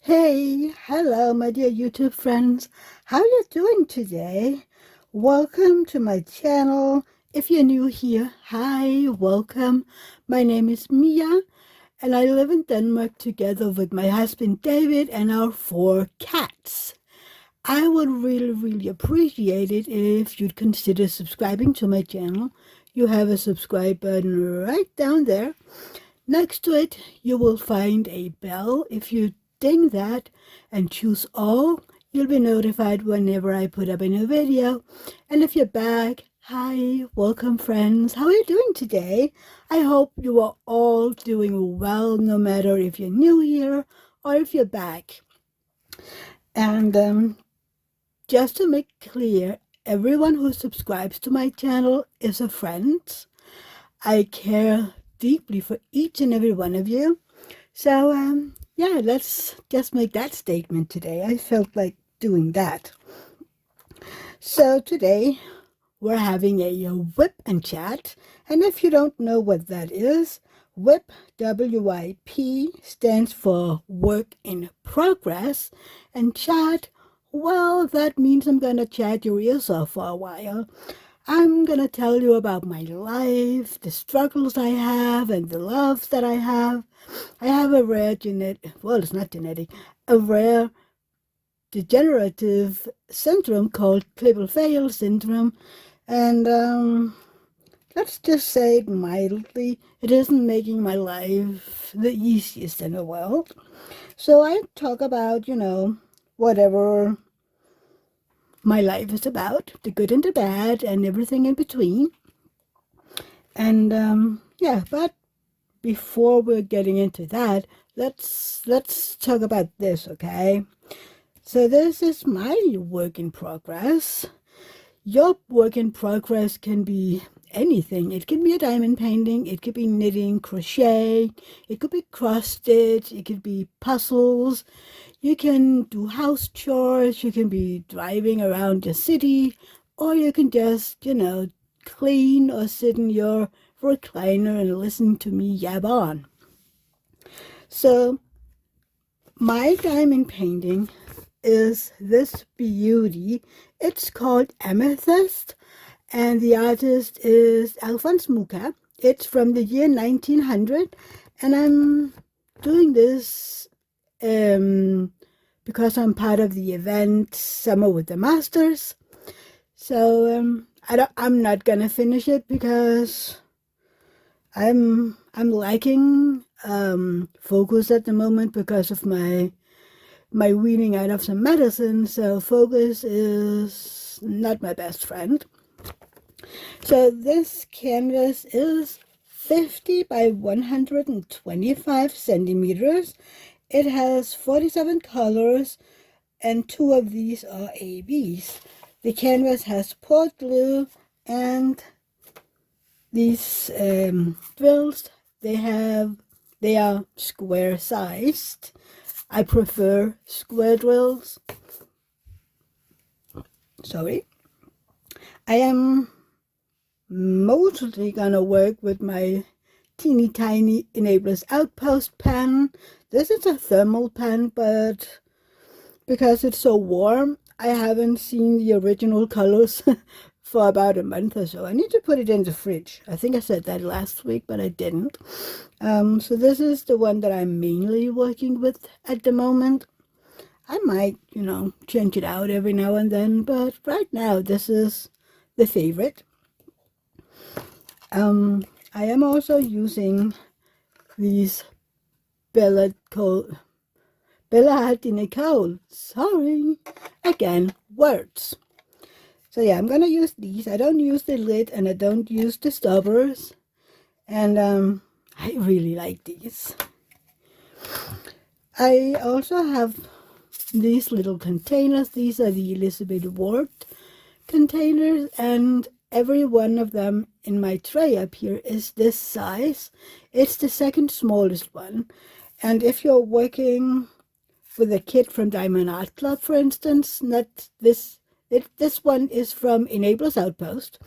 Hey, hello my dear YouTube friends. How you doing today? Welcome to my channel. If you're new here, hi, welcome. My name is Mia and I live in Denmark together with my husband David and our 4 cats. I would really appreciate it if you'd consider subscribing to my channel. You have a subscribe button right down there. Next to it, you will find a bell. If you ding that and choose all, you'll be notified whenever I put up a new video. And if you're back, hi, welcome friends. How are you doing today? I hope you are all doing well, no matter if you're new here or if you're back. And just to make clear, everyone who subscribes to my channel is a friend. I care deeply for each and every one of you. So, yeah, let's just make that statement today. I felt like doing that. So today we're having a Wip and Chat. And if you don't know what that is, Wip, W-I-P, stands for work in progress. And chat, well, that means I'm going to chat your ears off for a while. I'm going to tell you about my life, the struggles I have, and the loves that I have. I have a rare it's not genetic, a rare degenerative syndrome called Klippel-Feil syndrome. And let's just say it mildly, it isn't making my life the easiest in the world. So I talk about, whatever my life is about, the good and the bad and everything in between. And yeah, but before we're getting into that, let's talk about this, okay? So this is my work in progress. Your work in progress can be anything. It can be a diamond painting, it could be knitting, crochet, it could be cross stitch, it could be puzzles. You can do house chores, you can be driving around the city, or you can just, clean or sit in your recliner and listen to me yab on. So my diamond painting is this beauty. It's called Amethyst, and the artist is Alphonse Mucha. It's from the year 1900, and I'm doing this because I'm part of the event Summer with the Masters. So I'm not gonna finish it because I'm lacking focus at the moment because of my weaning out of some medicine. So focus is not my best friend. So this canvas is 50 by 125 centimeters. It has 47 colors, and 2 of these are ABs. The canvas has port glue, and these drills, they are square sized. I prefer square drills. Sorry. I am mostly gonna work with my teeny tiny Enablers Outpost pen. This is a thermal pen, but because it's so warm, I haven't seen the original colors for about a month or so. I need to put it in the fridge. I think I said that last week, but I didn't. So this is the one that I'm mainly working with at the moment. I might, change it out every now and then, but right now this is the favorite. I am also using these Art De Nicole, sorry, again, words. So yeah, I'm gonna use these. I don't use the lid and I don't use the stoppers. And I really like these. I also have these little containers. These are the Elizabeth Ward containers, and every one of them in my tray up here is this size. It's the second smallest one. And if you're working with a kit from Diamond Art Club, for instance, not this, this one is from Enablers Outpost.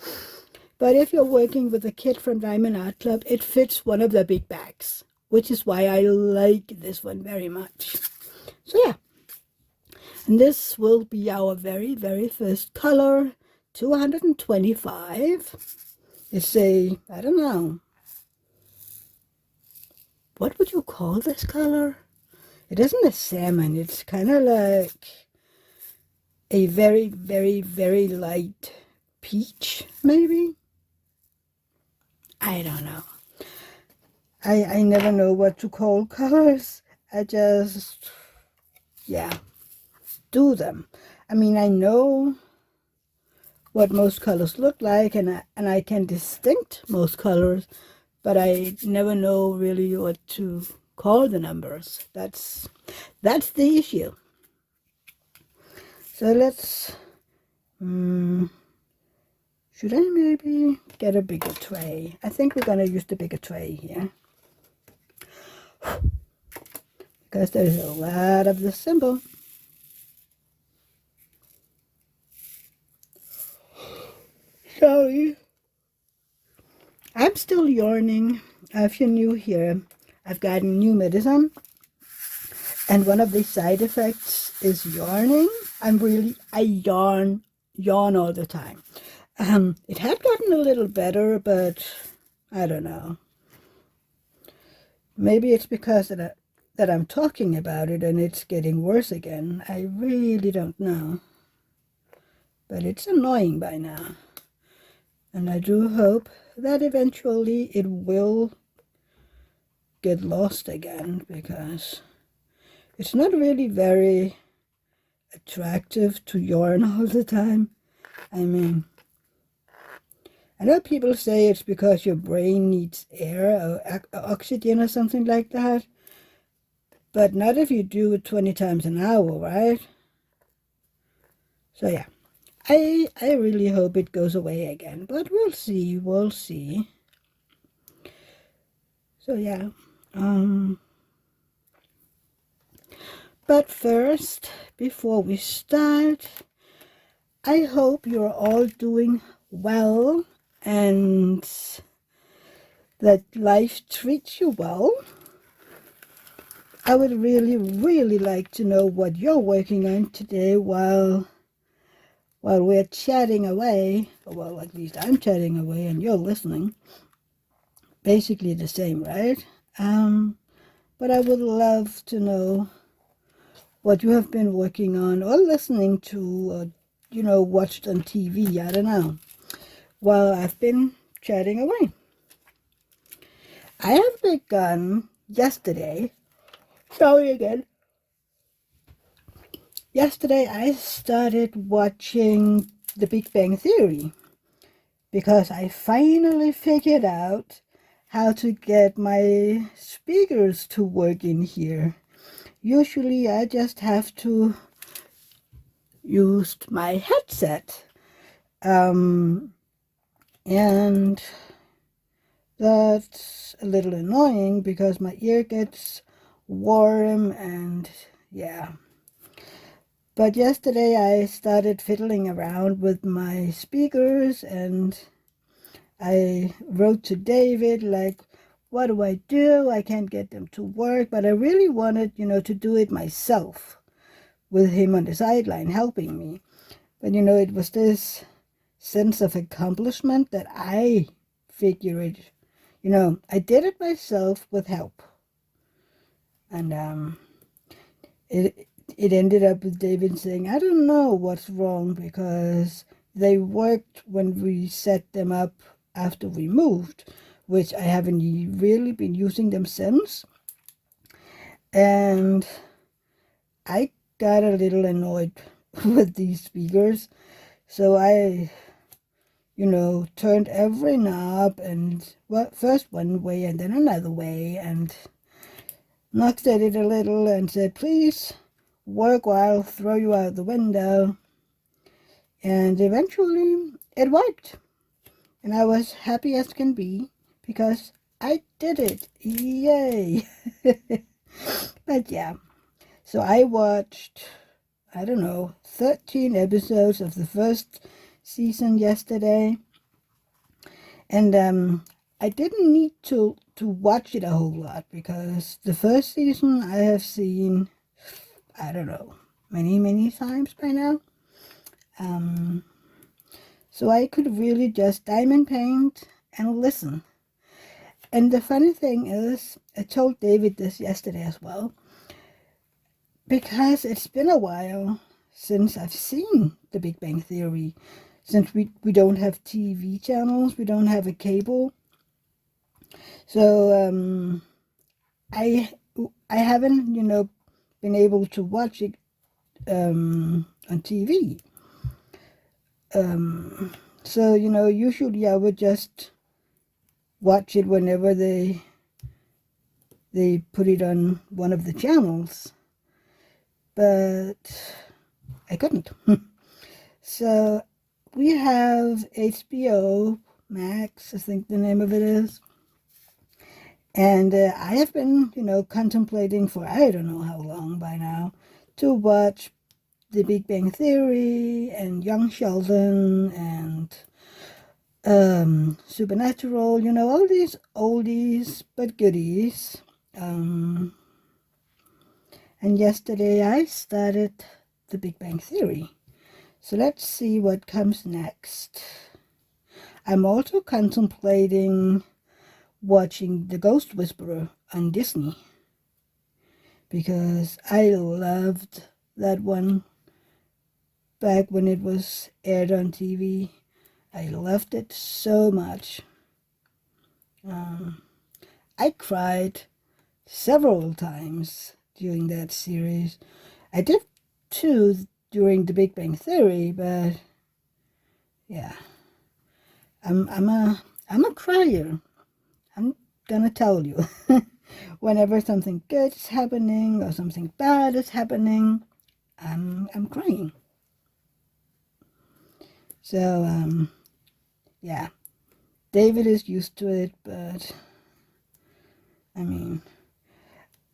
But if you're working with a kit from Diamond Art Club, it fits one of the big bags, which is why I like this one very much. So yeah, and this will be our very, very first color, 225. It's a, I don't know, what would you call this color? It isn't a salmon. It's kind of like a very, very, very light peach, maybe? I don't know. I never know what to call colors. I just, yeah, do them. I mean, I know what most colors look like, and I can distinct most colors, but I never know really what to call the numbers. That's the issue. So let's, should I maybe get a bigger tray? I think we're gonna use the bigger tray here, because there's a lot of the symbol. Sorry. I'm still yarning. If you're new here, I've gotten new medicine, and one of the side effects is yarning. I yarn all the time. It had gotten a little better, but I don't know. Maybe it's because that I'm talking about it and it's getting worse again. I really don't know. But it's annoying by now. And I do hope that eventually it will get lost again, because it's not really very attractive to yarn all the time. I mean, I know people say it's because your brain needs air or oxygen or something like that, but not if you do it 20 times an hour, right? So yeah, I really hope it goes away again, but we'll see. So yeah, but first, before we start, I hope you're all doing well and that life treats you well. I would really, really like to know what you're working on today while we're chatting away. Well, at least I'm chatting away and you're listening. Basically the same, right? But I would love to know what you have been working on or listening to, or, watched on TV. I don't know. While I've been chatting away. I have begun yesterday. Sorry again. Yesterday I started watching The Big Bang Theory because I finally figured out how to get my speakers to work in here. Usually I just have to use my headset. And that's a little annoying because my ear gets warm and yeah. But yesterday I started fiddling around with my speakers and I wrote to David like, what do? I can't get them to work, but I really wanted, to do it myself with him on the sideline helping me. But, it was this sense of accomplishment that I figured, I did it myself with help. And it ended up with David saying, I don't know what's wrong because they worked when we set them up after we moved, which I haven't really been using them since. And I got a little annoyed with these speakers. So I, turned every knob and, well, first one way and then another way and knocked at it a little and said, please work or I'll throw you out the window. And eventually it worked. And I was happy as can be because I did it. Yay! But yeah, so I watched, 13 episodes of the first season yesterday. And I didn't need to watch it a whole lot because the first season I have seen I don't know, many times by now. So I could really just diamond paint and listen. And the funny thing is, I told David this yesterday as well, because it's been a while since I've seen The Big Bang Theory, since we don't have TV channels, we don't have a cable. So I haven't, been able to watch it on TV. So, usually I would just watch it whenever they put it on one of the channels. But I couldn't. So we have HBO Max, I think the name of it is. And I have been, contemplating for I don't know how long by now to watch The Big Bang Theory and Young Sheldon and Supernatural, all these oldies but goodies. And yesterday I started The Big Bang Theory. So let's see what comes next. I'm also contemplating watching The Ghost Whisperer on Disney, because I loved that one back when it was aired on TV. I loved it so much. I cried several times during that series. I did too during The Big Bang Theory, but yeah, I'm a crier. I'm gonna tell you. Whenever something good is happening or something bad is happening, I'm crying. So yeah, David is used to it, but I mean,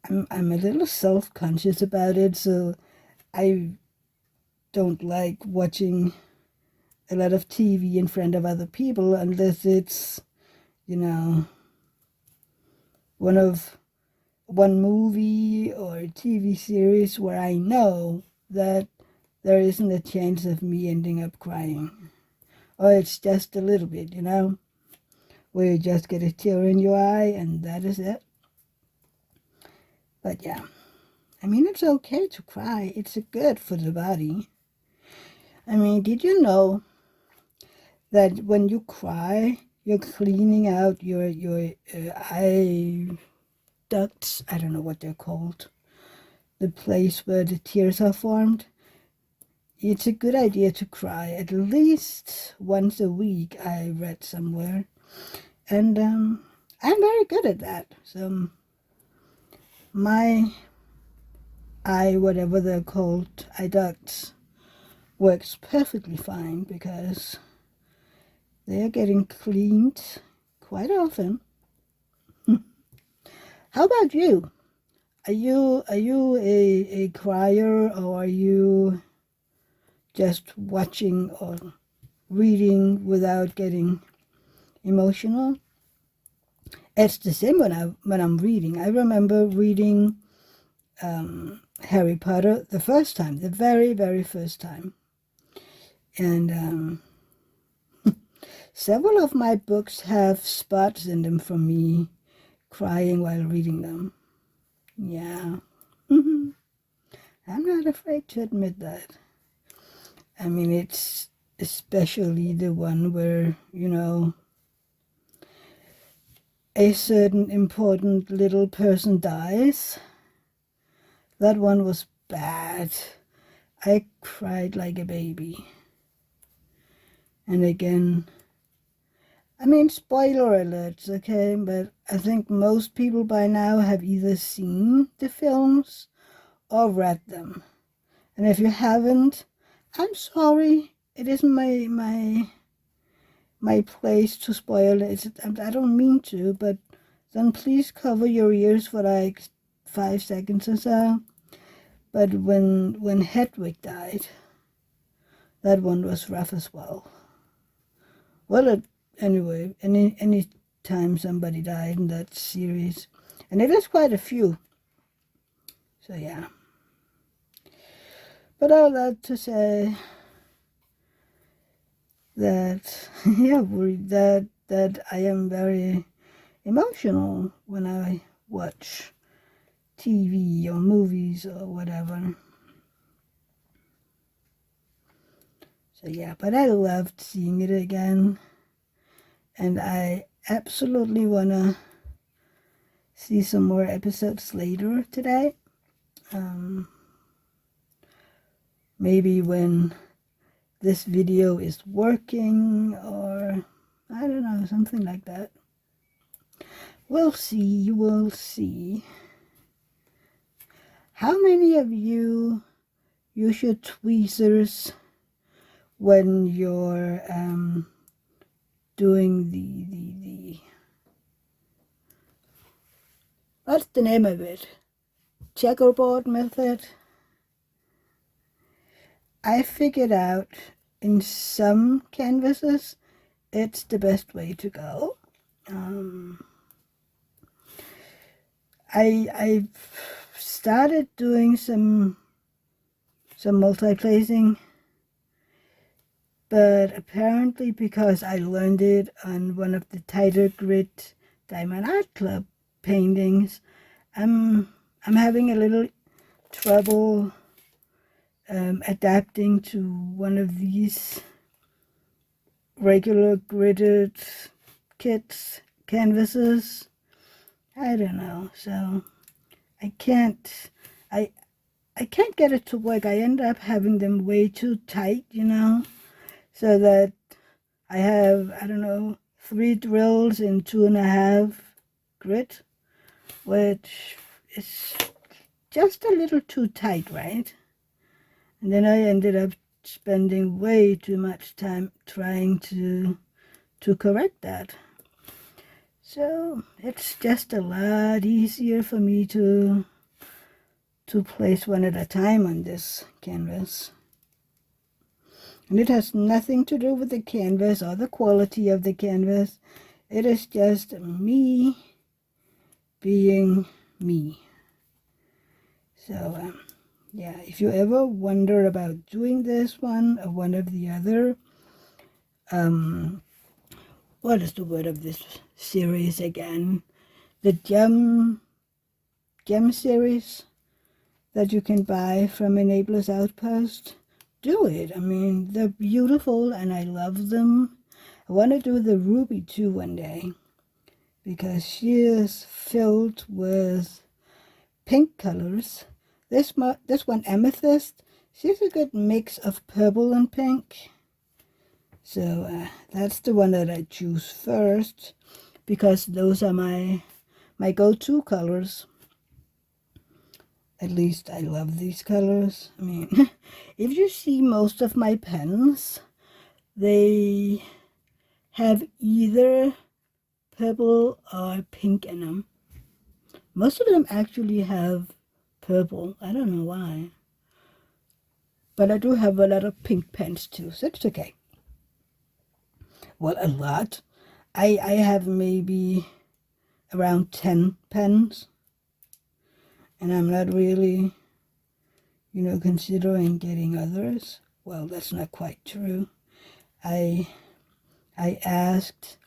I'm a little self-conscious about it, so I don't like watching a lot of TV in front of other people unless it's, one movie or a TV series where I know that there isn't a chance of me ending up crying. Or it's just a little bit, where you just get a tear in your eye and that is it. But yeah, I mean, it's okay to cry. It's good for the body. I mean, did you know that when you cry, you're cleaning out your eye ducts? I don't know what they're called. The place where the tears are formed. It's a good idea to cry at least once a week, I read somewhere. And I'm very good at that. So my eye, whatever they're called, eye ducts, works perfectly fine because they are getting cleaned quite often. How about you? Are you a crier, or are you just watching or reading without getting emotional? It's the same when I'm reading. I remember reading Harry Potter the first time, the very first time, and several of my books have spots in them from me crying while reading them. Yeah. I'm not afraid to admit that. I mean, it's especially the one where, a certain important little person dies. That one was bad. I cried like a baby. And again, I mean, spoiler alerts, okay? But I think most people by now have either seen the films or read them. And if you haven't, I'm sorry. It isn't my place to spoil it. I don't mean to, but then please cover your ears for like 5 seconds or so. But when Hedwig died, that one was rough as well. Well, anyway, any time somebody died in that series, and it is quite a few. So yeah. But all that to say that, yeah, that I am very emotional when I watch TV or movies or whatever. So yeah, but I loved seeing it again, and I absolutely wanna see some more episodes later today. Maybe when this video is working, or I don't know, something like that. We'll see, we'll see. How many of you use your tweezers when you're doing the what's the name of it? Checkerboard method? I figured out in some canvases it's the best way to go. I've started doing some multi-placing, but apparently because I learned it on one of the tighter grit Diamond Art Club paintings, I'm having a little trouble adapting to one of these regular gridded kits canvases. I don't know, so I can't get it to work. I end up having them way too tight, you know, so that I have, I don't know, 3 drills in 2.5 grit, which is just a little too tight, right? And then I ended up spending way too much time trying to correct that. So it's just a lot easier for me to place one at a time on this canvas. And it has nothing to do with the canvas or the quality of the canvas. It is just me being me. So yeah, if you ever wonder about doing this one or one of the other, what is the word of this series again? The gem series that you can buy from Enabler's Outpost. Do it. I mean, they're beautiful and I love them. I want to do the ruby too one day because she is filled with pink colors. This one, Amethyst, she's a good mix of purple and pink. So that's the one that I choose first because those are my go-to colors. At least I love these colors. I mean, if you see most of my pens, they have either purple or pink in them. Most of them actually have purple. I don't know why. But I do have a lot of pink pens too, so it's okay. Well, a lot. I have maybe around 10 pens. And I'm not really, you know, considering getting others. Well, that's not quite true. I asked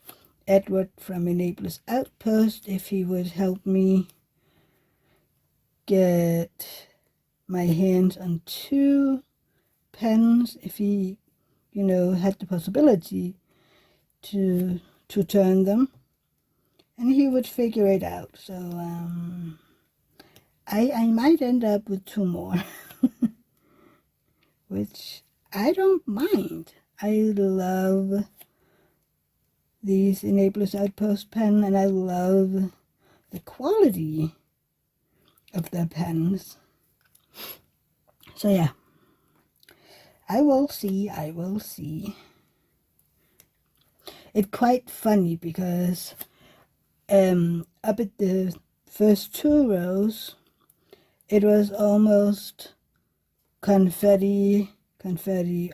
Edward from Enabler's Outpost if he would help me get my hands on 2 pens, if he, you know, had the possibility to turn them, and he would figure it out. So I might end up with 2 more, which I don't mind. I love these Enabler's Outpost pen, and I love the quality of their pens. So yeah, I will see. It's quite funny because up at the first 2 rows, it was almost confetti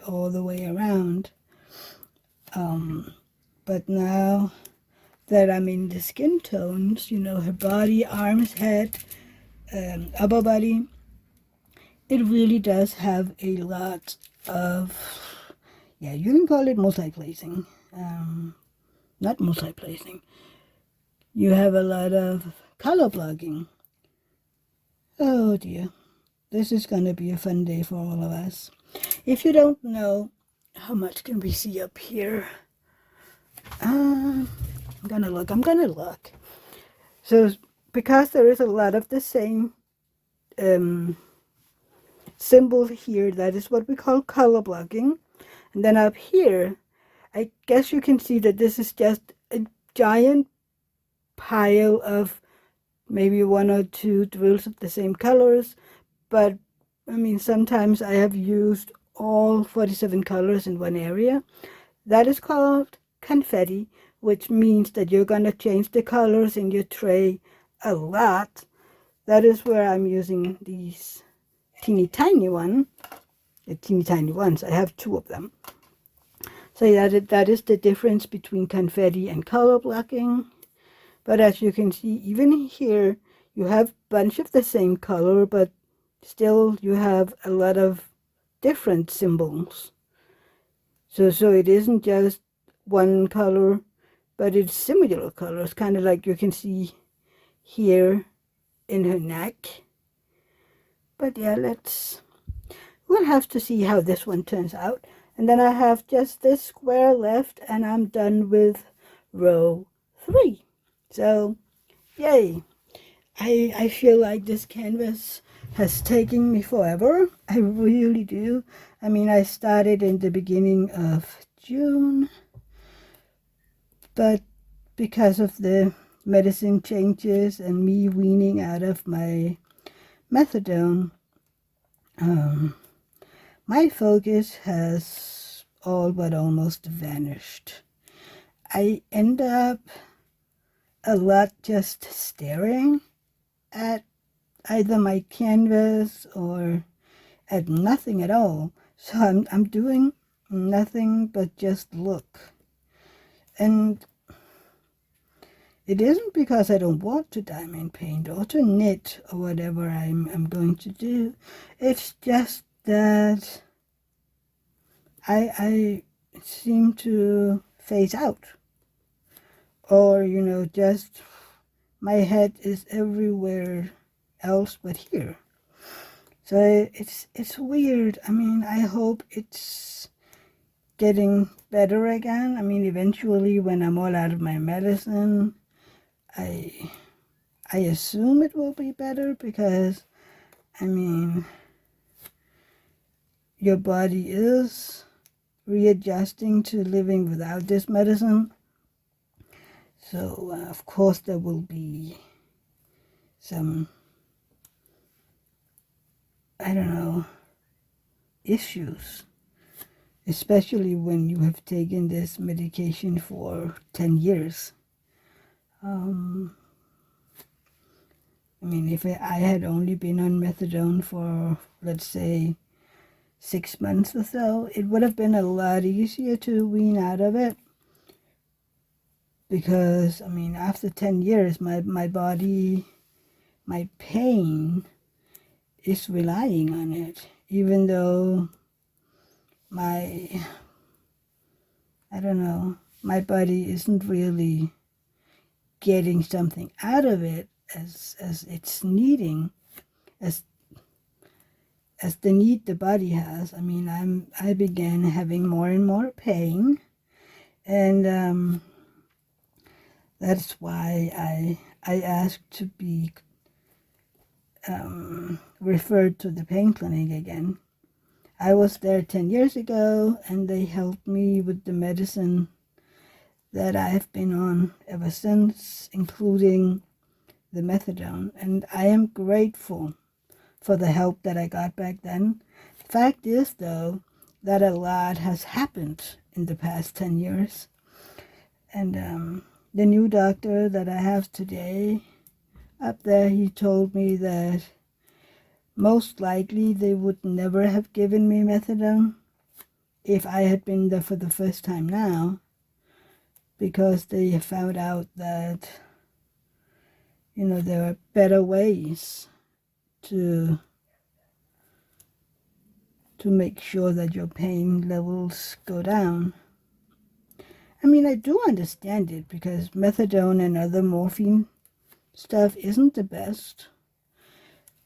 all the way around. But now that I'm in the skin tones, you know, her body, arms, head, upper body, it really does have a lot of, yeah, you can call it multi-placing. Not multi-placing. You have a lot of color blocking. Oh dear. This is going to be a fun day for all of us. If you don't know, how much can we see up here? I'm gonna look. So, because there is a lot of the same symbol here, that is what we call color blocking. And then up here, I guess you can see that this is just a giant pile of maybe one or two drills of the same colors. But, I mean, sometimes I have used all 47 colors in one area. That is called confetti, which means that you're going to change the colors in your tray a lot. That is where I'm using these teeny tiny ones. I have 2 of them. So that is the difference between confetti and color blocking. But as you can see, even here, you have a bunch of the same color, but still you have a lot of different symbols. So it isn't just one color, but it's similar colors, kind of like you can see here in her neck. But yeah, we'll have to see how this one turns out. And then I have just this square left, and I'm done with row 3. So, yay. I feel like this canvas has taken me forever. I really do. I mean, I started in the beginning of June, but because of the medicine changes and me weaning out of my methadone, my focus has all but almost vanished. I end up a lot just staring at either my canvas or at nothing at all. So I'm doing nothing but just look. And it isn't because I don't want to diamond paint or to knit or whatever I'm going to do. It's just that I seem to phase out. Or, just my head is everywhere else but here. So it's weird. I mean, I hope it's getting better again. I mean, eventually when I'm all out of my medicine, I assume it will be better, because, I mean, your body is readjusting to living without this medicine. So, of course, there will be some, I don't know, issues, especially when you have taken this medication for 10 years. I mean, if I had only been on methadone for, let's say, 6 months or so, it would have been a lot easier to wean out of it. Because, I mean, after 10 years, my body, my pain is relying on it. Even though my body isn't really getting something out of it as it's needing, as the need the body has. I mean, I began having more and more pain, and that's why I asked to be referred to the pain clinic again. I was there 10 years ago, and they helped me with the medicine that I have been on ever since, including the methadone. And I am grateful for the help that I got back then. The fact is, though, that a lot has happened in the past 10 years. And the new doctor that I have today up there, he told me that most likely they would never have given me methadone if I had been there for the first time now, because they found out that, there are better ways to to make sure that your pain levels go down. I mean, I do understand it because methadone and other morphine stuff isn't the best.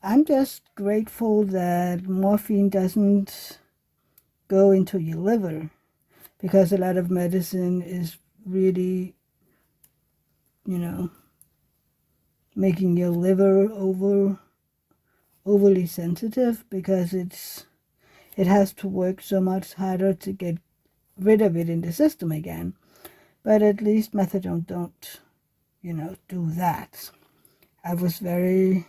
I'm just grateful that morphine doesn't go into your liver, because a lot of medicine is really, making your liver overly sensitive, because it has to work so much harder to get rid of it in the system again. But at least methadone don't, do that. I was very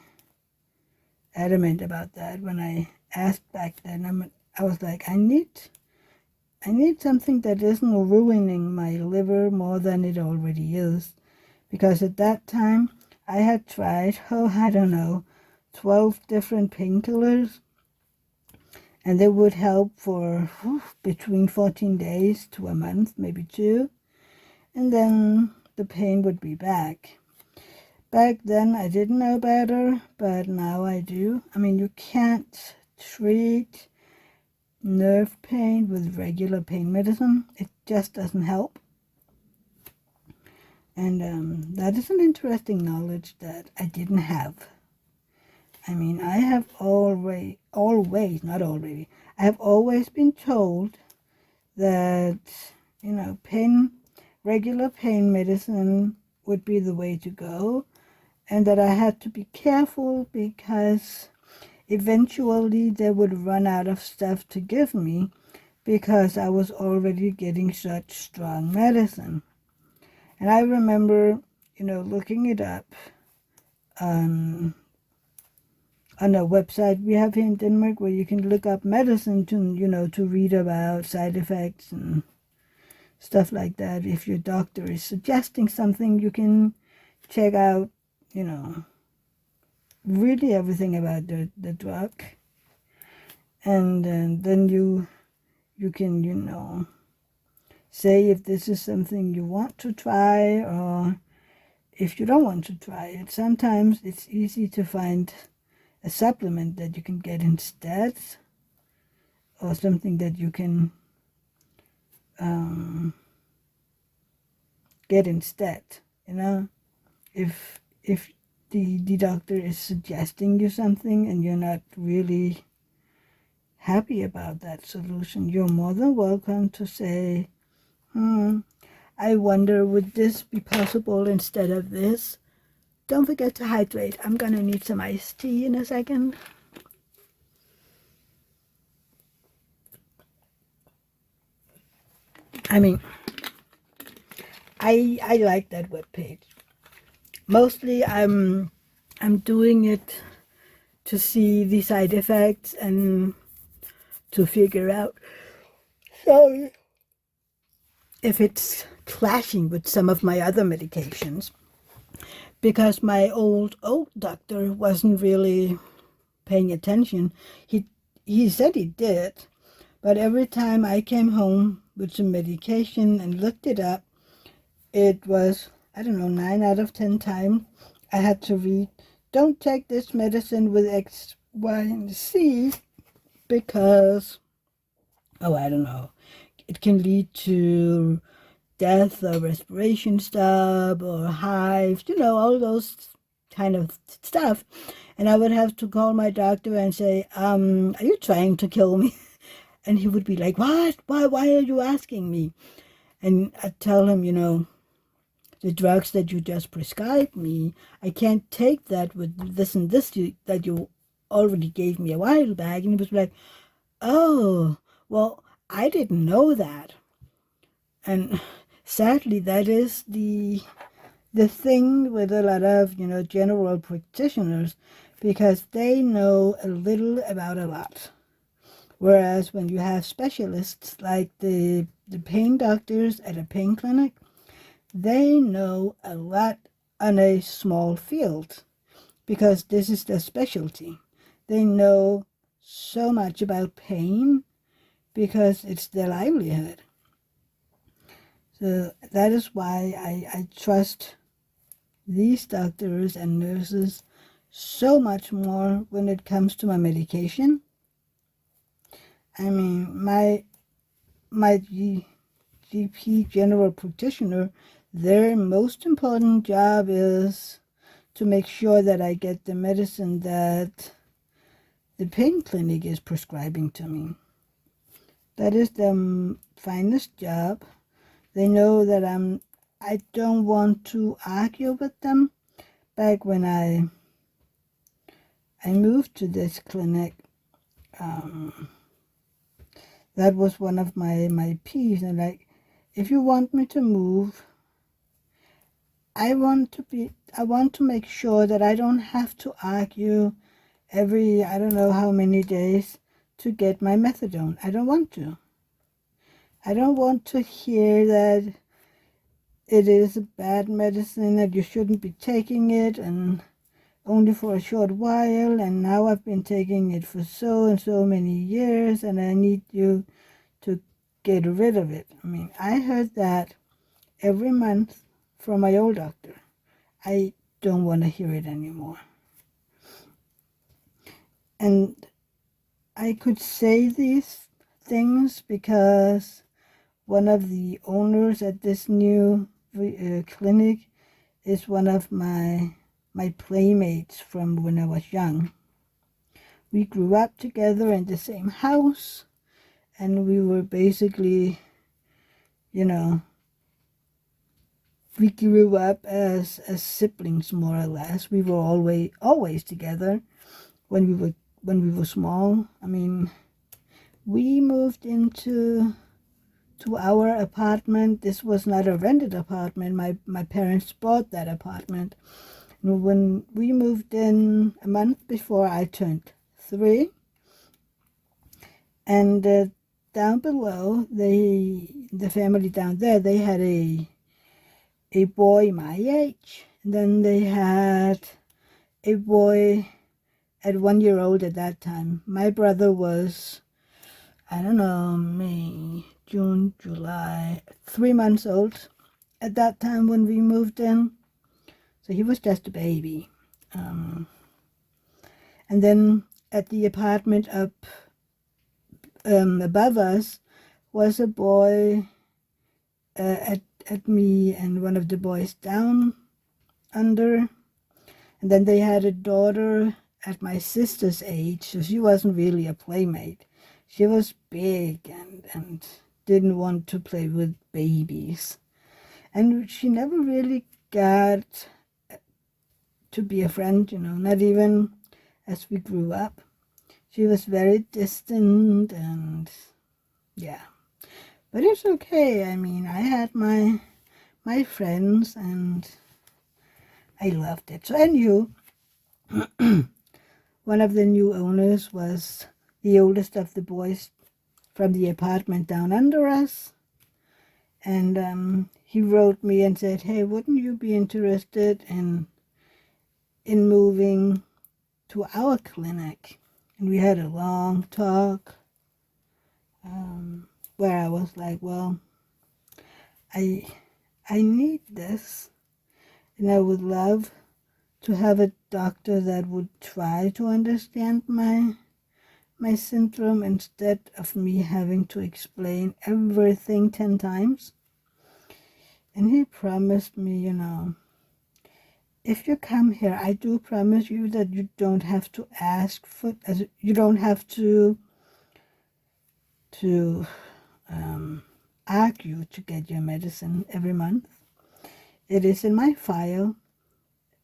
adamant about that when I asked back then. I was like, I need something that isn't ruining my liver more than it already is. Because at that time, I had tried, I don't know, 12 different painkillers. And they would help for between 14 days to a month, maybe 2. And then the pain would be back. Back then, I didn't know better, but now I do. I mean, you can't treat nerve pain with regular pain medicine. It just doesn't help. And that is an interesting knowledge that I didn't have. I mean, I have I have always been told that, regular pain medicine would be the way to go, and that I had to be careful because eventually they would run out of stuff to give me because I was already getting such strong medicine. And I remember, looking it up on a website we have here in Denmark where you can look up medicine to read about side effects and stuff like that. If your doctor is suggesting something, you can check out, really everything about the drug. And then you can, say if this is something you want to try or if you don't want to try it. Sometimes it's easy to find a supplement that you can get instead, or something that you can get instead, if the doctor is suggesting you something and you're not really happy about that solution, you're more than welcome to say, I wonder, would this be possible instead of this? Don't forget to hydrate. I'm gonna need some iced tea in a second. I mean, I like that webpage. Mostly I'm doing it to see the side effects and to figure out, sorry, if it's clashing with some of my other medications. Because my old doctor wasn't really paying attention. He said he did, but every time I came home with some medication and looked it up, it was, 9 out of 10 times I had to read, don't take this medicine with X, Y, and Z because, it can lead to death or respiration stop or hives, all those kind of stuff. And I would have to call my doctor and say, are you trying to kill me? And he would be like, what? Why are you asking me? And I'd tell him, the drugs that you just prescribed me, I can't take that with this and this that you already gave me a while back. And he was like, oh, well, I didn't know that. And sadly, that is the thing with a lot of, general practitioners, because they know a little about a lot. Whereas when you have specialists like the pain doctors at a pain clinic, they know a lot on a small field because this is their specialty. They know so much about pain because it's their livelihood. So that is why I trust these doctors and nurses so much more when it comes to my medication. I mean, my GP, general practitioner, their most important job is to make sure that I get the medicine that the pain clinic is prescribing to me. That is the finest job. They know that I don't want to argue with them. Back when I moved to this clinic, that was one of my peeves. And like, if you want me to move, I want to make sure that I don't have to argue every, I don't know how many days to get my methadone. I don't want to. I don't want to hear that it is a bad medicine, that you shouldn't be taking it, and only for a short while, and now I've been taking it for so and so many years, and I need you to get rid of it. I mean, I heard that every month from my old doctor. I don't want to hear it anymore. And I could say these things because one of the owners at this new clinic is one of my playmates from when I was young. We grew up together in the same house, and we were basically, you know, we grew up as siblings, more or less. We were always together when we were small. I mean, we moved into our apartment. This was not a rented apartment. My parents bought that apartment. And when we moved in a month before I turned 3, and down below, the family down there, they had a boy my age. And then they had a boy at 1 year old at that time. My brother was, I don't know, May, June, July, 3 months old at that time when we moved in. So he was just a baby. And then at the apartment up above us was a boy at me and one of the boys down under. And then they had a daughter at my sister's age, so she wasn't really a playmate. She was big and didn't want to play with babies. And she never really got to be a friend, not even as we grew up. She was very distant, and yeah. But it's okay. I mean, I had my friends, and I loved it. So anywho, one of the new owners was the oldest of the boys from the apartment down under us. And he wrote me and said, hey, wouldn't you be interested in moving to our clinic? And we had a long talk where I was like, well, I need this, and I would love to have a doctor that would try to understand my syndrome instead of me having to explain everything 10 times. And he promised me, if you come here, I do promise you that you don't have to ask for, you don't have to argue to get your medicine every month. It is in my file.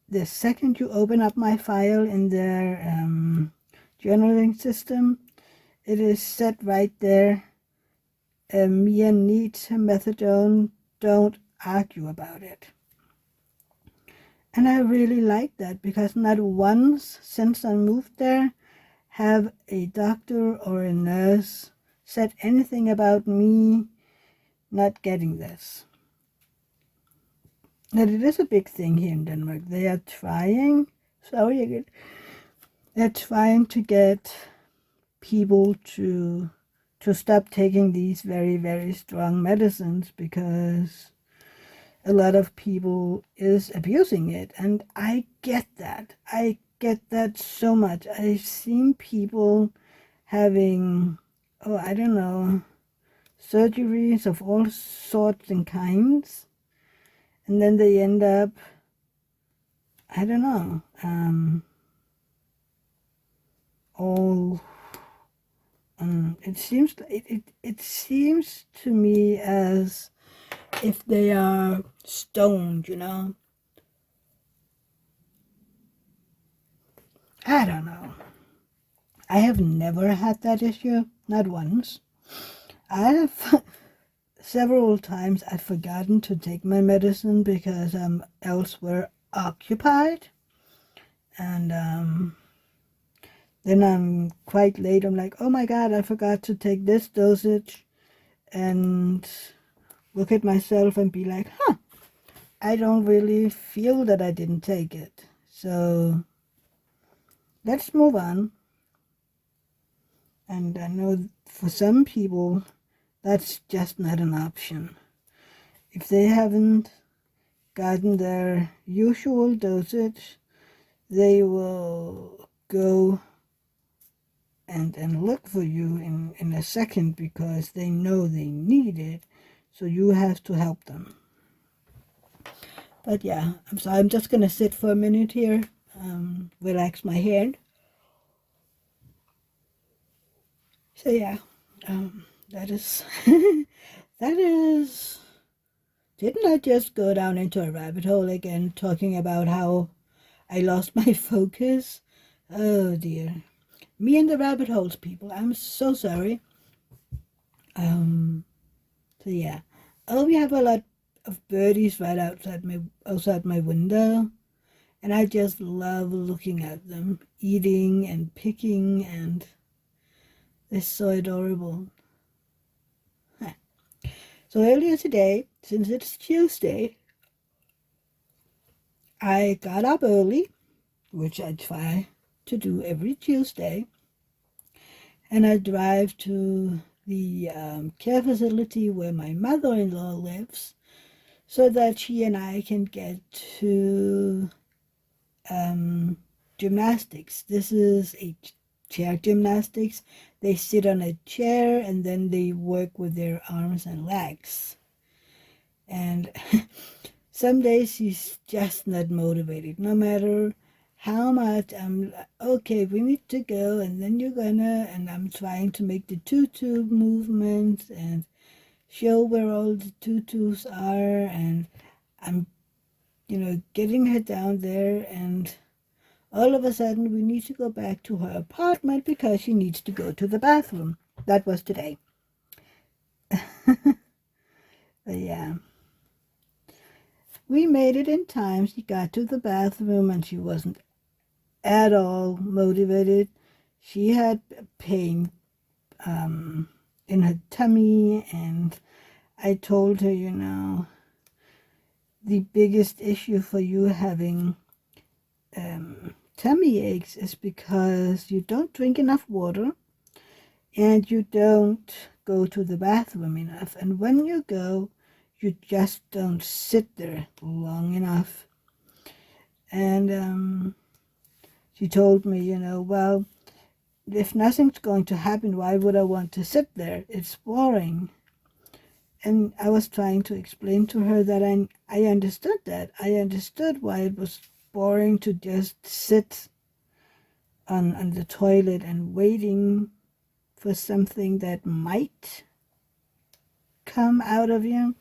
The second you open up my file in their journaling system, it is set right there. Mia needs methadone. Don't argue about it. And I really like that, because not once since I moved there have a doctor or a nurse said anything about me not getting this. That it is a big thing here in Denmark. They are trying, they're trying to get people to stop taking these very, very strong medicines, because a lot of people is abusing it. And I get that. I get that so much. I've seen people having oh, I don't know, surgeries of all sorts and kinds. And then they end up, I don't know, all, it seems to me as if they are stoned, you know. I don't know. I have never had that issue, not once. I have several times I've forgotten to take my medicine because I'm elsewhere occupied, and then I'm quite late. I'm like, oh my god, I forgot to take this dosage, and look at myself and be like, huh, I don't really feel that I didn't take it. So let's move on. And I know for some people, that's just not an option. If they haven't gotten their usual dosage, they will go and look for you in a second because they know they need it. So you have to help them. But yeah, I'm just going to sit for a minute here, relax my hand. So yeah, that is, that is, didn't I just go down into a rabbit hole again, talking about how I lost my focus? Oh dear. Me and the rabbit holes, people. I'm so sorry. So yeah. Oh, we have a lot of birdies right outside my window. And I just love looking at them, eating and picking, and they're so adorable. So earlier today, since it's Tuesday, I got up early, which I try to do every Tuesday, and I drive to the care facility where my mother-in-law lives so that she and I can get to gymnastics. This is a chair gymnastics. They sit on a chair and then they work with their arms and legs. And some days she's just not motivated, no matter how much I'm okay, we need to go, and then you're gonna, and I'm trying to make the tutu movements and show where all the tutus are, and I'm, getting her down there, and all of a sudden we need to go back to her apartment because she needs to go to the bathroom. That was today. But yeah. We made it in time. She got to the bathroom and she wasn't at all motivated. She had pain in her tummy, and I told her, the biggest issue for you having tummy aches is because you don't drink enough water and you don't go to the bathroom enough. And when you go, you just don't sit there long enough. And she told me, well, if nothing's going to happen, why would I want to sit there? It's boring. And I was trying to explain to her that I understood that. I understood why it was boring to just sit on the toilet and waiting for something that might come out of you.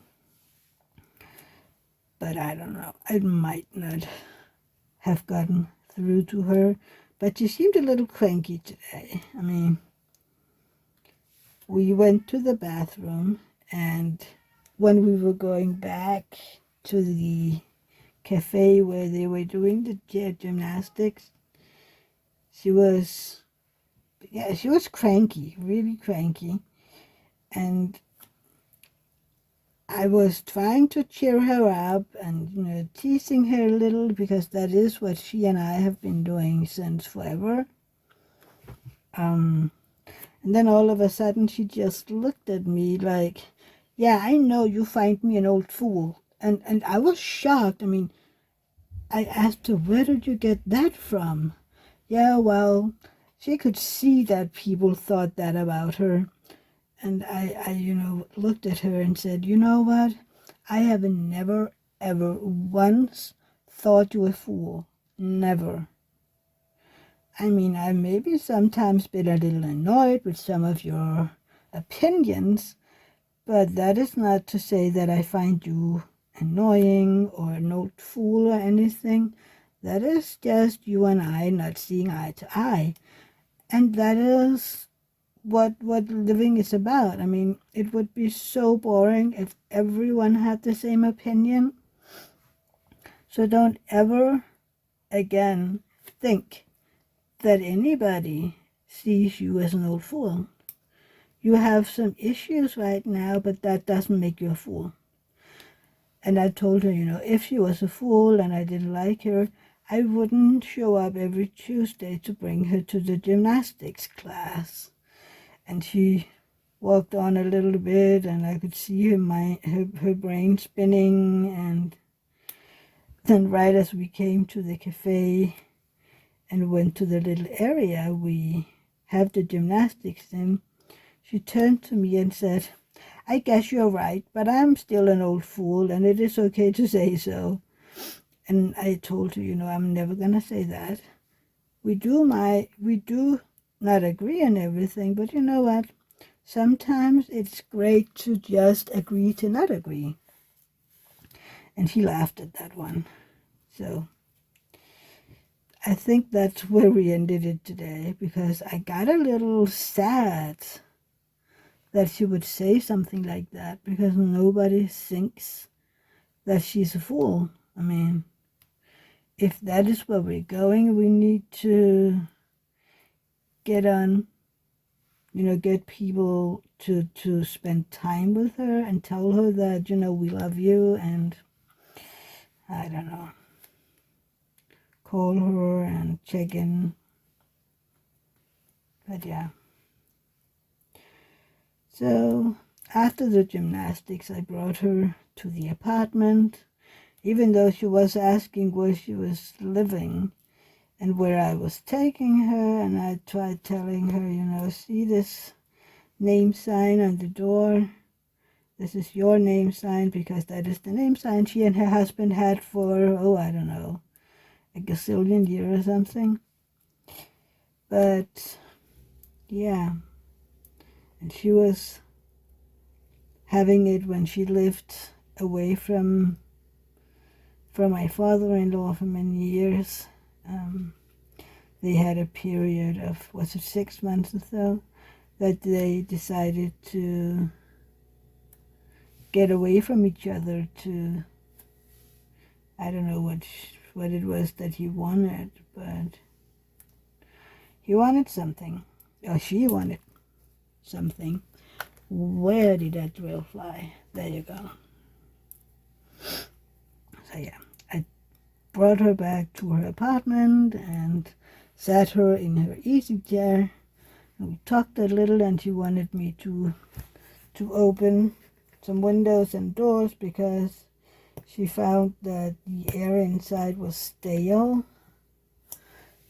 But I don't know. It might not have gotten through to her. But she seemed a little cranky today. I mean, we went to the bathroom, and when we were going back to the cafe where they were doing the chair gymnastics, she was cranky, really cranky. And I was trying to cheer her up and, teasing her a little, because that is what she and I have been doing since forever. And then all of a sudden she just looked at me like, yeah, I know you find me an old fool. And I was shocked. I mean, I asked her, where did you get that from? Yeah, well, she could see that people thought that about her. And I looked at her and said, you know what? I have never, ever once thought you a fool. Never. I mean, I maybe sometimes been a little annoyed with some of your opinions, but that is not to say that I find you annoying or an old fool or anything. That is just you and I not seeing eye to eye. And that is what living is about. I mean, it would be so boring if everyone had the same opinion. So don't ever again think that anybody sees you as an old fool. You have some issues right now, but that doesn't make you a fool. And I told her, if she was a fool and I didn't like her, I wouldn't show up every Tuesday to bring her to the gymnastics class. And she walked on a little bit, and I could see her brain spinning. And then right as we came to the cafe and went to the little area we have the gymnastics in, she turned to me and said, I guess you're right, but I'm still an old fool, and it is okay to say so. And I told her, I'm never going to say that. We do not agree on everything, but you know what? Sometimes it's great to just agree to not agree. And she laughed at that one. So I think that's where we ended it today, because I got a little sad that she would say something like that, because nobody thinks that she's a fool. I mean, if that is where we're going, we need to get on, get people to spend time with her and tell her that, we love you, and I don't know, call her and check in. But yeah. So after the gymnastics, I brought her to the apartment, even though she was asking where she was living and where I was taking her. And I tried telling her, see this name sign on the door? This is your name sign, because that is the name sign she and her husband had for, I don't know, a gazillion years or something. But yeah, and she was having it when she lived away from my father-in-law for many years. They had a period of, was it 6 months or so, that they decided to get away from each other to, I don't know what it was that he wanted, but he wanted something, or she wanted something. Where did that drill fly? There you go. So yeah, I brought her back to her apartment and sat her in her easy chair, and we talked a little, and she wanted me to open some windows and doors because she found that the air inside was stale.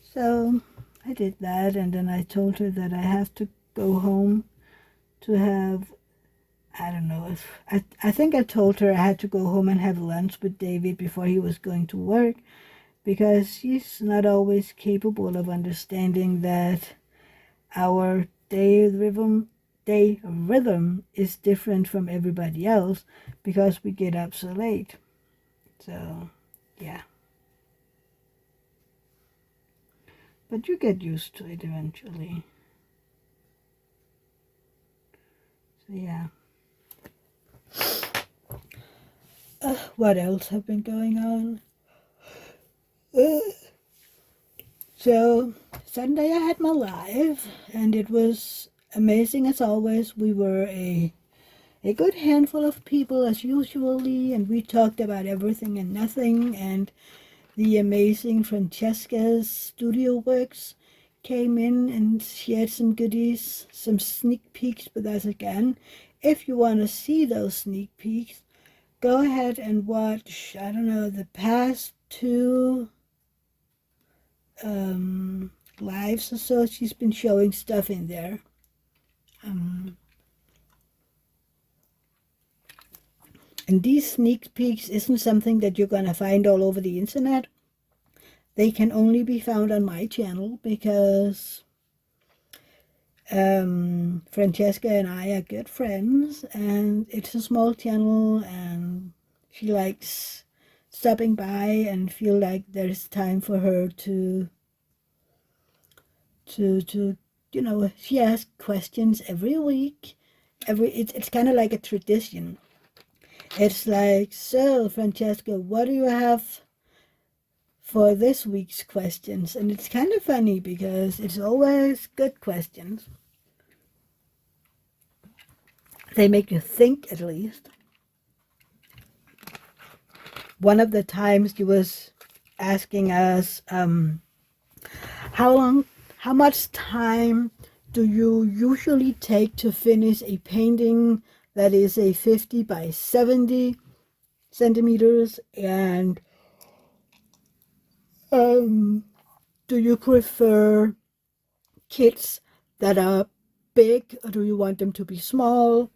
So I did that, and then I told her that I have to go home to have, I don't know if, I think I told her I had to go home and have lunch with David before he was going to work, because he's not always capable of understanding that our day rhythm is different from everybody else because we get up so late. So yeah, but you get used to it eventually. So yeah. What else have been going on? So Sunday I had my live, and it was amazing as always. We were a good handful of people as usually, and we talked about everything and nothing. And the amazing Francesca's studio works came in and she had some goodies, some sneak peeks. But that's again, if you want to see those sneak peeks, go ahead and watch, I don't know, the past two lives or so. She's been showing stuff in there. And these sneak peeks isn't something that you're going to find all over the internet. They can only be found on my channel because Francesca and I are good friends, and it's a small channel, and she likes stopping by and feel like there's time for her to you know, she asks questions every week. It's kind of like a tradition. It's like, so Francesca, what do you have for this week's questions? And it's kind of funny because it's always good questions. They make you think, at least. One of the times she was asking us, how much time do you usually take to finish a painting that is a 50 by 70 centimeters? And do you prefer kits that are big, or do you want them to be small?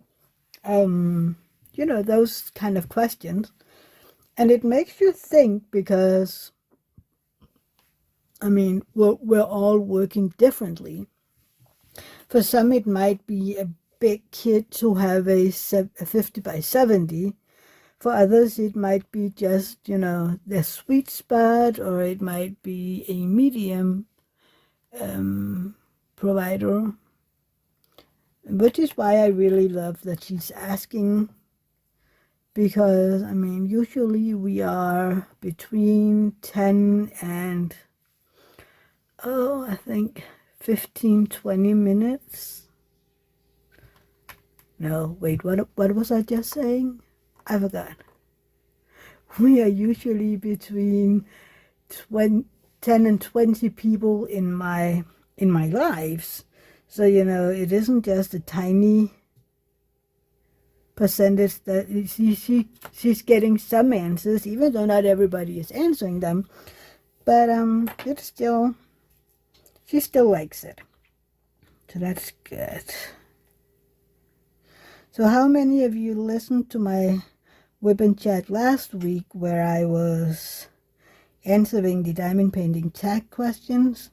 You know, those kind of questions. And it makes you think because, I mean, we're all working differently. For some, it might be a big kit to have a 50 by 70. For others, it might be just, you know, the sweet spot, or it might be a medium provider. Which is why I really love that she's asking, because, I mean, usually we are between 10 and, I think 15, 20 minutes. No, wait, what was I just saying? I forgot. We are usually between 10 and 20 people in my lives. So, you know, it isn't just a tiny percentage that she's getting some answers, even though not everybody is answering them. But it's still, she still likes it. So that's good. So how many of you listened to my Wip Chat last week where I was answering the diamond painting tag questions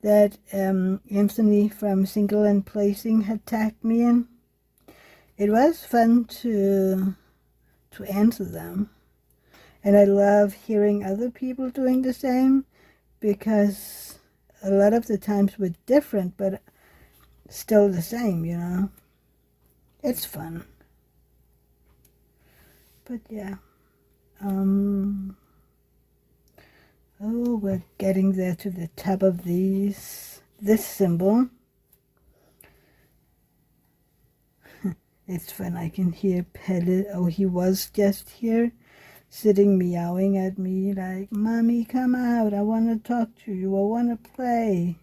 that Anthony from Single and Placing had tagged me in? It was fun to answer them, and I love hearing other people doing the same, because a lot of the times we're different but still the same, you know. It's fun. But yeah, oh, we're getting there to the top of this symbol. It's fun. I can hear Pellet. Oh, he was just here sitting meowing at me like, Mommy, come out. I want to talk to you. I want to play.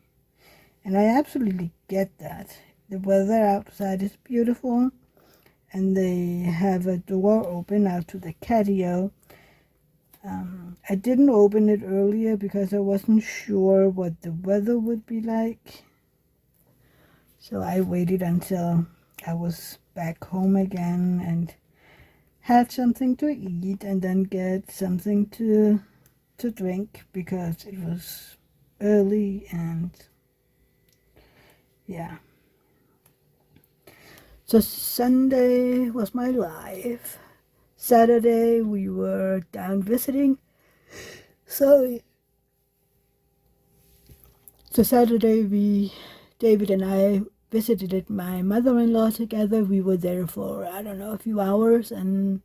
And I absolutely get that. The weather outside is beautiful, and they have a door open out to the catio. I didn't open it earlier because I wasn't sure what the weather would be like. So I waited until I was back home again and had something to eat, and then get something to drink, because it was early. And yeah, so Sunday was my life. Saturday we were down visiting. So Saturday David and I visited my mother-in-law together. We were there for, I don't know, a few hours, and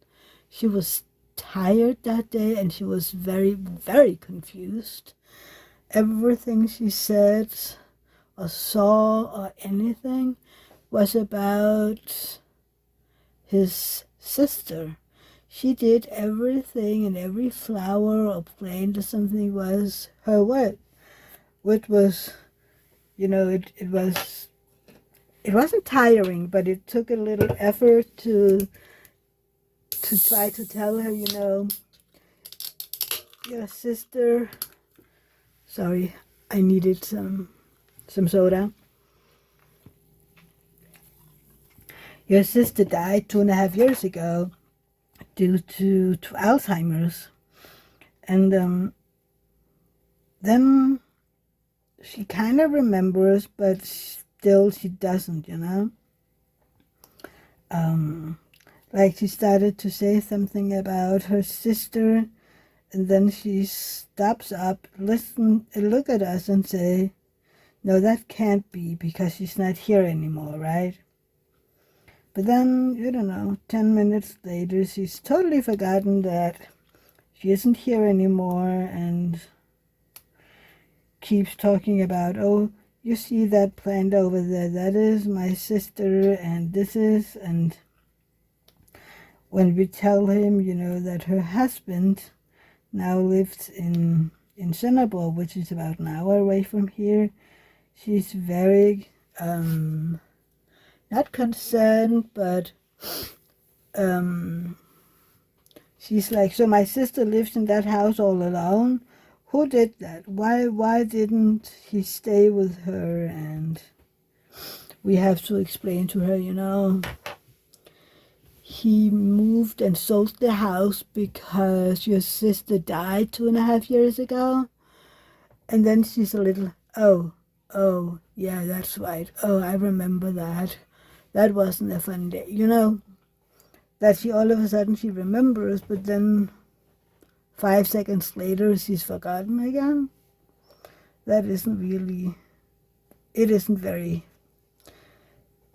she was tired that day, and she was very, very confused. Everything she said or saw or anything was about his sister. She did everything, and every flower or plant or something was her work, which was, you know, it wasn't tiring, but it took a little effort to try to tell her, you know, your sister, sorry, I needed some soda. Your sister died 2.5 years ago. due to Alzheimer's. And then she kind of remembers, but still she doesn't, you know. Like she started to say something about her sister, and then she stops up, listen, and look at us and say, no, that can't be because she's not here anymore, right? But then, you don't know, 10 minutes later, she's totally forgotten that she isn't here anymore and keeps talking about, oh, you see that plant over there, that is my sister, and this is, and when we tell him, you know, that her husband now lives in Singapore, which is about an hour away from here, she's very, not concerned, but she's like, so my sister lives in that house all alone? Who did that? Why didn't he stay with her? And we have to explain to her, you know, he moved and sold the house because your sister died 2.5 years ago. And then she's a little, oh, yeah, that's right. Oh, I remember that. That wasn't a fun day. You know, that she all of a sudden she remembers, but then 5 seconds later she's forgotten again. That isn't really, it isn't very,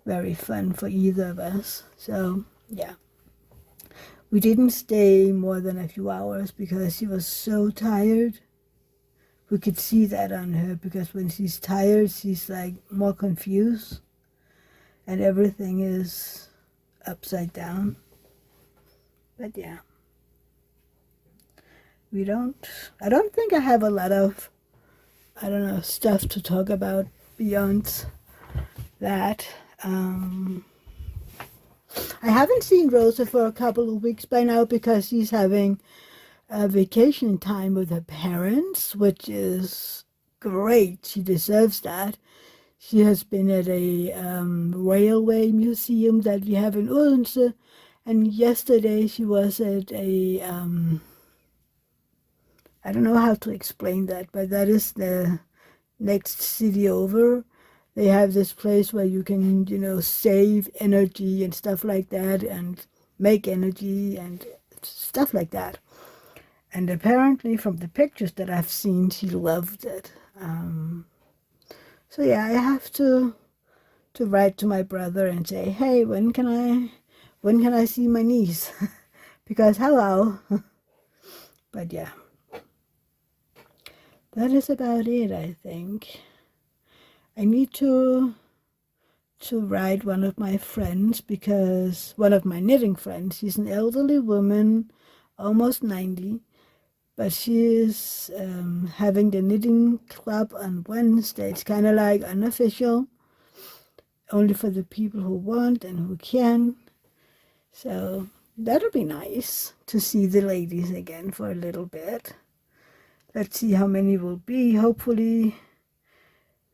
very fun for either of us. So, yeah. We didn't stay more than a few hours because she was so tired. We could see that on her because when she's tired, she's like more confused and everything is upside down. But yeah, I don't think I have a lot of, I don't know, stuff to talk about beyond that. I haven't seen Rosa for a couple of weeks by now because she's having a vacation time with her parents, which is great. She deserves that. She has been at a railway museum that we have in Odense, and yesterday she was at a, I don't know how to explain that, but that is the next city over. They have this place where you can, you know, save energy and stuff like that and make energy and stuff like that. And apparently from the pictures that I've seen, she loved it. So yeah, I have to write to my brother and say, hey, when can I see my niece? Because hello. But yeah, that is about it, I think. I need to write one of my friends, because one of my knitting friends, she's an elderly woman, almost 90, but she is having the knitting club on Wednesday. It's kind of like unofficial, only for the people who want and who can. So that'll be nice to see the ladies again for a little bit. Let's see how many will be. Hopefully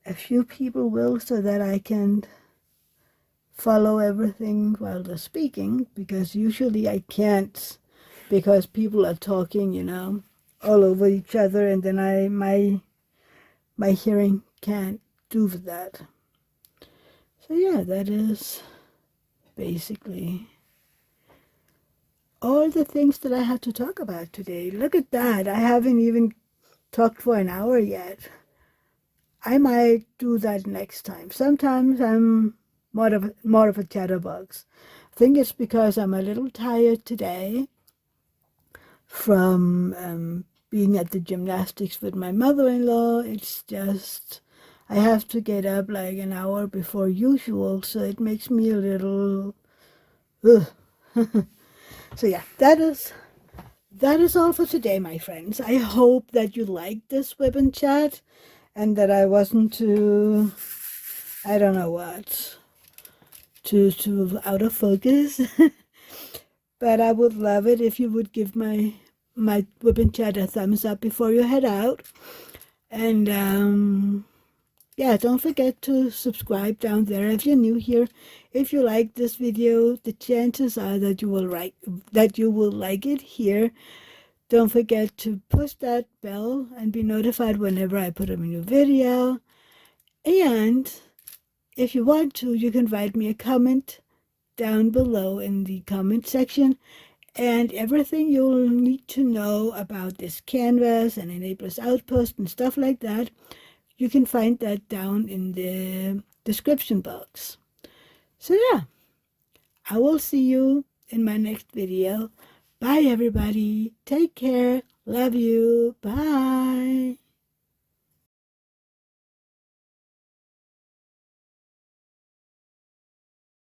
a few people will, so that I can follow everything while they're speaking, because usually I can't, because people are talking, you know, all over each other, and then my hearing can't do that. So yeah, that is basically all the things that I had to talk about today. Look at that. I haven't even talked for an hour yet. I might do that next time. Sometimes I'm more of a chatterbox. I think it's because I'm a little tired today from being at the gymnastics with my mother-in-law. It's just, I have to get up like an hour before usual, so it makes me a little, ugh. So yeah, that is all for today, my friends. I hope that you liked this Wip Chat, and that I wasn't too, I don't know what, too out of focus. But I would love it if you would give my Wip Chat a thumbs up before you head out. And yeah, don't forget to subscribe down there if you're new here. If you like this video, the chances are that you will like it here. Don't forget to push that bell and be notified whenever I put up a new video. And if you want to, you can write me a comment down below in the comment section. And everything you'll need to know about this canvas and Enablers Outpost and stuff like that, you can find that down in the description box. So yeah, I will see you in my next video. Bye everybody. Take care. Love you. Bye.